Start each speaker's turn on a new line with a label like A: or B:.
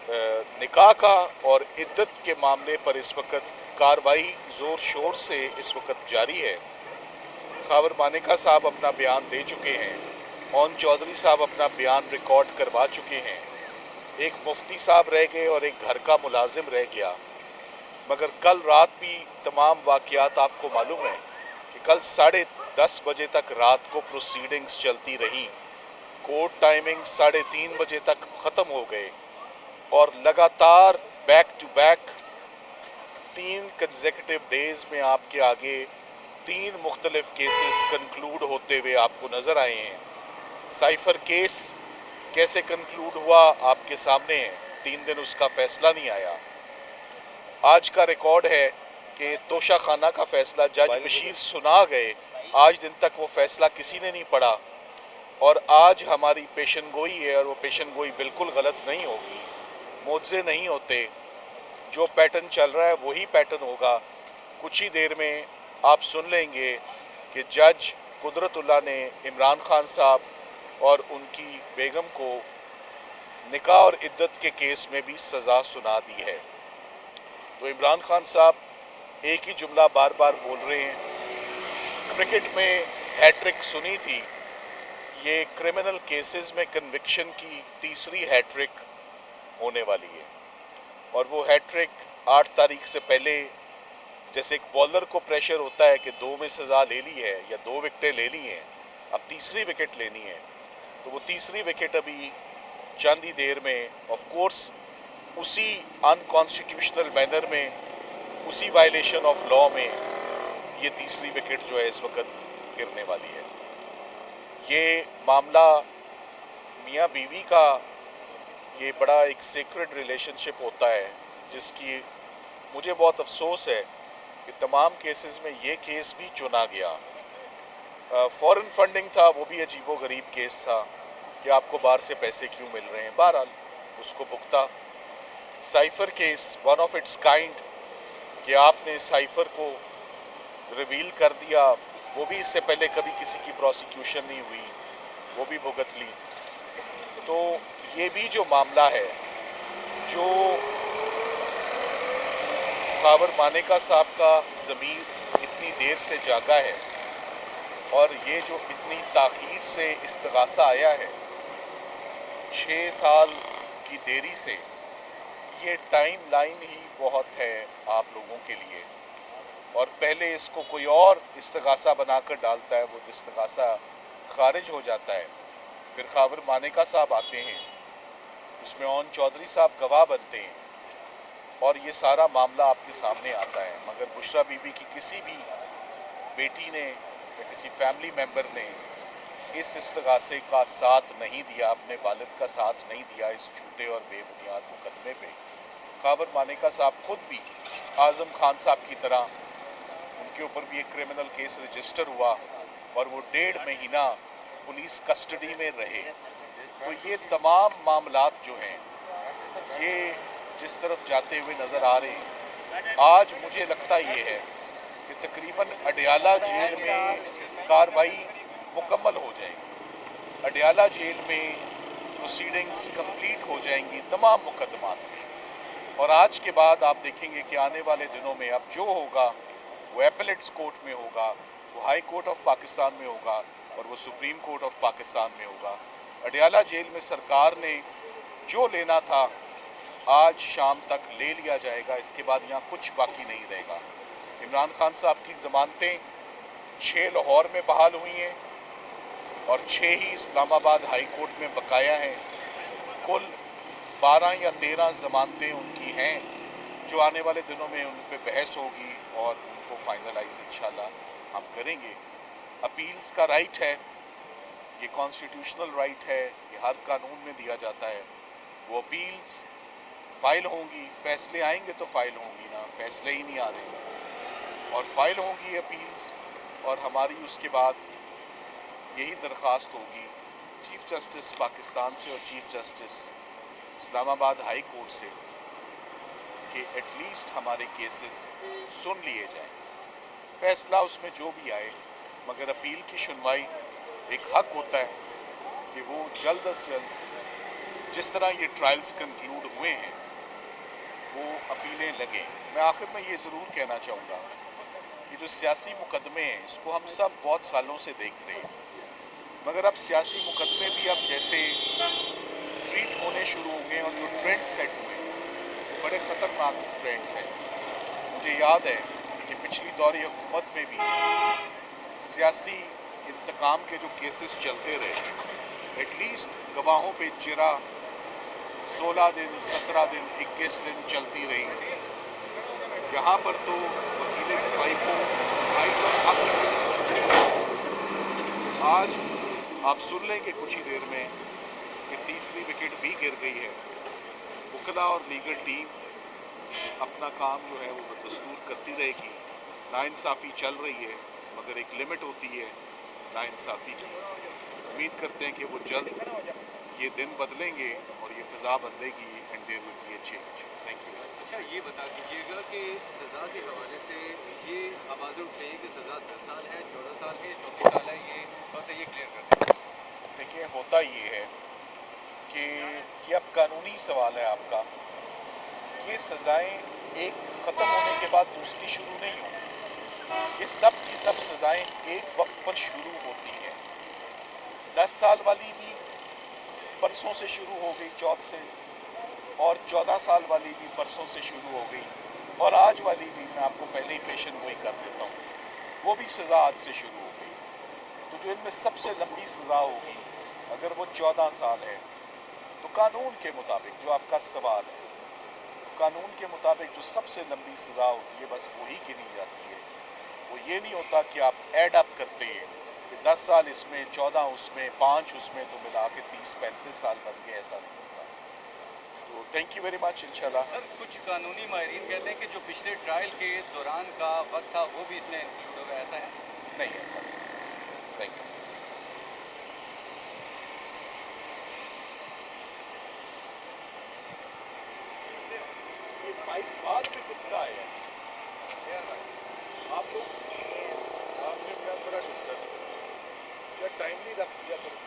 A: निकाह का और इद्दत के मामले पर इस वक्त कार्रवाई जोर शोर से इस वक्त जारी है। खावर मानेका साहब अपना बयान दे चुके हैं, ओन चौधरी साहब अपना बयान रिकॉर्ड करवा चुके हैं, एक मुफ्ती साहब रह गए और एक घर का मुलाजिम रह गया। मगर कल रात भी तमाम वाकयात आपको मालूम है कि कल 10:30 बजे तक रात को प्रोसीडिंग्स चलती रही। कोर्ट टाइमिंग 3:30 बजे तक खत्म हो गए और लगातार back to back 3 consecutive days में आपके आगे 3 मुख्तलिफ केसेस कंक्लूड होते हुए आपको नजर आए हैं। साइफर केस कैसे कंक्लूड हुआ आपके सामने है, 3 दिन उसका फैसला नहीं आया। आज का रिकॉर्ड है कि तोशा खाना का फैसला जज बशीर सुना गए, आज दिन तक वो फैसला किसी ने नहीं पढ़ा। और आज हमारी पेशन गोई है और वो पेशन गोई बिल्कुल गलत नहीं होगी, मुआवजे नहीं होते। जो पैटर्न चल रहा है वही पैटर्न होगा। कुछ ही देर में आप सुन लेंगे कि जज कुदरतुल्लाह ने इमरान खान साहब और उनकी बेगम को निकाह और इद्दत के केस में भी सजा सुना दी है। तो इमरान खान साहब एक ही जुमला बार बार बोल रहे हैं, क्रिकेट में हैट्रिक सुनी थी, ये क्रिमिनल केसेस में कन्विक्शन की तीसरी हैट्रिक होने वाली है। और वो हैट्रिक 8 तारीख से पहले, जैसे एक बॉलर को प्रेशर होता है कि 2 में सजा ले ली है या 2 विकेटें ले ली हैं, अब तीसरी विकेट लेनी है, तो वो तीसरी विकेट अभी चंद ही देर में ऑफ कोर्स उसी अनकॉन्स्टिट्यूशनल मैनर में, उसी वायलेशन ऑफ लॉ में ये तीसरी विकेट जो है इस वक्त गिरने वाली है। ये मामला मियां बीवी का ये बड़ा एक सीक्रेट रिलेशनशिप होता है, जिसकी मुझे बहुत अफसोस है कि तमाम केसेस में ये केस भी चुना गया। फॉरेन फंडिंग था, वो भी अजीबो गरीब केस था कि आपको बाहर से पैसे क्यों मिल रहे हैं, बहरहाल उसको भुगता। Cipher case one of its kind कि आपने साइफर को रिवील कर दिया, वो भी इससे पहले कभी किसी की प्रोसिक्यूशन नहीं हुई, वो भी भुगत ली। तो ये भी जो मामला है, जो खावर मानेका साहब का ज़मीर इतनी देर से जागा है और ये जो इतनी ताख़ीर से इस्तग़ासा आया है, 6 साल की देरी से, ये टाइम लाइन ही बहुत है आप लोगों के लिए। और पहले इसको कोई और इस्तग़ासा बनाकर डालता है, वो इस्तग़ासा खारिज हो जाता है, फिर खावर मानेका साहब आते हैं, उसमें ओन चौधरी साहब गवाह बनते हैं और ये सारा मामला आपके सामने आता है। मगर बुशरा बीबी की किसी भी बेटी ने या किसी फैमिली मेंबर ने इस इस्तग़ासे का साथ नहीं दिया, अपने वालिद का साथ नहीं दिया इस झूठे और बेबुनियाद मुकदमे पे। खावर मानेका साहब खुद भी आजम खान साहब की तरह, उनके ऊपर भी एक क्रिमिनल केस रजिस्टर हुआ और वो 1.5 महीना पुलिस कस्टडी में रहे। तो ये तमाम मामलात जो हैं, ये जिस तरफ जाते हुए नजर आ रहे हैं, आज मुझे लगता ये है कि तकरीबन अडयाला जेल में कार्रवाई मुकम्मल हो जाएगी। अडयाला जेल में प्रोसीडिंग्स कंप्लीट हो जाएंगी तमाम मुकदमात में। और आज के बाद आप देखेंगे कि आने वाले दिनों में अब जो होगा वो एपेलेट्स कोर्ट में होगा, वो हाई कोर्ट ऑफ पाकिस्तान में होगा और वो सुप्रीम कोर्ट ऑफ पाकिस्तान में होगा। अडयाला जेल में सरकार ने जो लेना था आज शाम तक ले लिया जाएगा, इसके बाद यहाँ कुछ बाकी नहीं रहेगा। इमरान खान साहब की जमानतें 6 लाहौर में बहाल हुई हैं और 6 ही इस्लामाबाद हाई कोर्ट में बकाया हैं। कुल 12 या 13 जमानतें उनकी हैं जो आने वाले दिनों में उन पर बहस होगी और उनको फाइनलाइज इंशाल्लाह हम करेंगे। अपील्स का राइट है, ये कॉन्स्टिट्यूशनल राइट है, ये हर कानून में दिया जाता है। वो अपील्स फाइल होंगी, फैसले आएंगे तो फाइल होंगी ना, फैसले ही नहीं आ रहे, और फाइल होंगी अपील्स। और हमारी उसके बाद यही दरख्वास्त होगी चीफ जस्टिस पाकिस्तान से और chief justice Islamabad high court से कि एटलीस्ट हमारे केसेस सुन लिए जाएं, फैसला उसमें जो भी आए, मगर अपील की सुनवाई एक हक होता है कि वो जल्द से जल्द, जिस तरह ये ट्रायल्स कंक्लूड हुए हैं वो अपीलें लगें। मैं आखिर में ये ज़रूर कहना चाहूँगा कि जो सियासी मुकदमे हैं इसको हम सब बहुत सालों से देख रहे हैं, मगर अब सियासी मुकदमे भी अब जैसे ट्रीट होने शुरू होंगे और जो ट्रेंड सेट हुए वो बड़े खतरनाक ट्रेंड्स हैं। मुझे याद है कि पिछली दौरी हुकूमत में भी सियासी इंतकाम के जो केसेस चलते रहे, एटलीस्ट गवाहों पे जिरा 16 दिन, 17 दिन, 21 दिन चलती रही। यहाँ पर तो वकील सिपाही को भाई तो हक आज आप सुन लेंगे कुछ ही देर में कि तीसरी विकेट भी गिर गई है। वकला और लीगल टीम अपना काम जो है वो बदस्तूर करती रहेगी। नाइंसाफी चल रही है, मगर एक लिमिट होती है नाइंसाफी की। उम्मीद करते हैं कि वो जल्द ये दिन बदलेंगे और ये फिजा बदलेगी and there will be a change. Thank you.
B: अच्छा, ये बता दीजिएगा कि सज़ा के हवाले से ये आवाज़ें उठ रही है कि सज़ा 10 साल है, 14 साल है, 34 साल है, ये थोड़ा सा ये क्लियर कर दें।
A: देखिए, होता ये है कि ये अब कानूनी सवाल है आपका। ये सजाएं एक ख़त्म होने के बाद दूसरी शुरू नहीं होती। ये सब की सब सजाएं एक वक्त पर शुरू होती हैं। 10 साल वाली भी परसों से शुरू हो गई, चौथ से, और 14 साल वाली भी परसों से शुरू हो गई, और आज वाली भी मैं आपको पहले ही पेशन गोई कर देता हूँ, वो भी सजा आज से शुरू हो गई। तो जो इनमें सबसे लंबी सजा होगी अगर वो 14 साल है, तो कानून के मुताबिक जो आपका सवाल है, तो कानून के मुताबिक जो सबसे लंबी सजा होती है बस वही गिनी जाती है। वो ये नहीं होता कि आप एड अप करते हैं कि 10 साल इसमें, 14 उसमें, 5 उसमें, तो मिला के 30-35 साल बन गए, ऐसा नहीं होता। तो थैंक यू वेरी मच। इंशाल्लाह
B: सर, कुछ कानूनी माहिरीन कहते हैं कि जो पिछले ट्रायल के दौरान का वक्त था वो भी इसमें इंक्लूड होगा, ऐसा है?
A: नहीं, ऐसा नहीं। Thank you. ये माइक बाद में किसका आया? आप लोग आपने बड़ा डिस्टर्ब किया, टाइमली रख दिया करो।